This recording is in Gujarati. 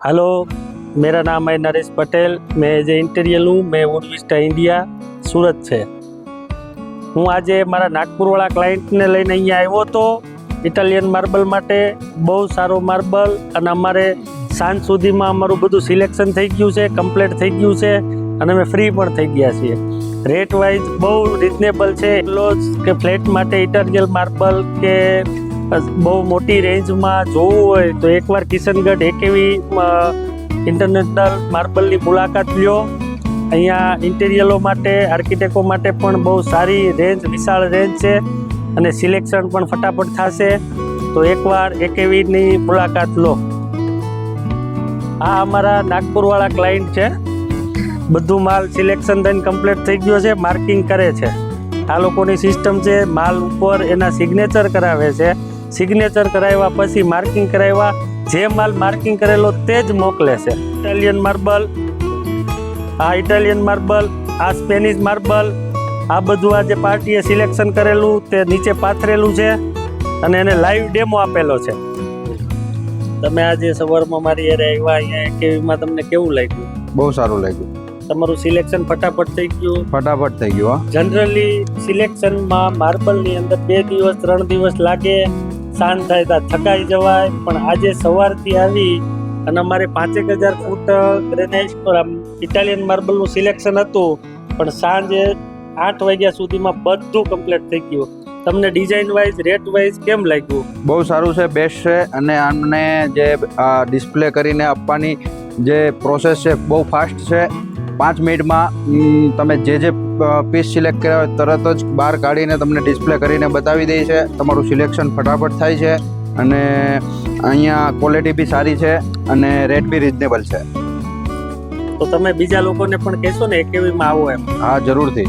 हेलो, मेरा नाम है नरेश पटेल। मैं एज ए इंटीरियर हूँ। मैं वुड विस्टा इंडिया સુરત છે। હું આજે મારા નાગપુરવાળા ક્લાયન્ટને લઈને અહીંયા આવ્યો હતો ઇટાલિયન માર્બલ માટે। બહુ સારો માર્બલ, અને અમારે સાંજ સુધીમાં અમારું બધું સિલેક્શન થઈ ગયું છે, કમ્પ્લીટ થઈ ગયું છે, અને અમે ફ્રી પણ થઈ ગયા છીએ। રેટ વાઇઝ બહુ રિઝનેબલ છે। ક્લોઝ કે ફ્લેટ માટે ઇટાલિયન માર્બલ કે બહુ મોટી રેન્જમાં જોવું હોય તો એકવાર કિશનગઢ એકેવી ઇન્ટરનેશનલ માર્બલની મુલાકાત લ્યો। અહીંયા ઇન્ટિરિયરો માટે, આર્કિટેક્ટો માટે પણ બહુ સારી રેન્જ, વિશાળ રેન્જ છે, અને સિલેક્શન પણ ફટાફટ થશે। તો એકવાર એકેવીની મુલાકાત લો। આ અમારા નાગપુરવાળા ક્લાયન્ટ છે। બધું માલ સિલેક્શન થઈને કમ્પ્લીટ થઈ ગયો છે, માર્કિંગ કરે છે। આ લોકોની સિસ્ટમ છે, માલ ઉપર એના સિગ્નેચર કરાવે છે। સિગ્નેચર કરાવ્યા પછી માર્કિંગ કરાવ્યા, જે માલ માર્કિંગ કરેલો તે જ મોકલે છે। ઇટાલિયન માર્બલ, આ ઇટાલિયન માર્બલ, આ સ્પેનિશ માર્બલ, આ બધું આ જે પાર્ટીએ સિલેક્શન કરેલું તે નીચે પાથરેલું છે, અને એને લાઈવ ડેમો આપેલો છે। તમે આજે સવારમાં મારી એરે આવ્યા અહીંયા કેવીમાં, તમને કેવું લાગ્યું? બહુ સારું લાગ્યું। તમારું સિલેક્શન ફટાફટ થઈ ગયું? ફટાફટ થઈ ગયું। જનરલી સિલેક્શનમાં માર્બલની અંદર 2 દિવસ 3 દિવસ લાગે, શાંત થાય ત્યાં થકાઈ જવાય, પણ આજે સવારથી આવી અને અમારે 5000 ફૂટ ગ્રેનાઇટ ઇટાલિયન માર્બલનું સિલેક્શન હતું, પણ સાંજે 8 વાગ્યા સુધીમાં બધું કમ્પ્લીટ થઈ ગયું। તમને ડિઝાઇન વાઇઝ, રેટ વાઇઝ કેમ લાગ્યું? બહુ સારું છે, બેસ્ટ છે, અને આમને જે ડિસ્પ્લે કરીને આપવાની જે પ્રોસેસ છે બહુ ફાસ્ટ છે। 5 મિનિટમાં તમે જે પીસ સિલેક્ટ કર્યા હોય તરત જ બહાર કાઢીને તમને ડિસ્પ્લે કરીને બતાવી દે છે। તમારું સિલેક્શન ફટાફટ થાય છે, અને અહીંયા ક્વોલિટી બી સારી છે, અને રેટ બી રિઝનેબલ છે। તો તમે બીજા લોકોને પણ કહેશો ને એકેવીમાં આવો એમ? હા, જરૂરથી।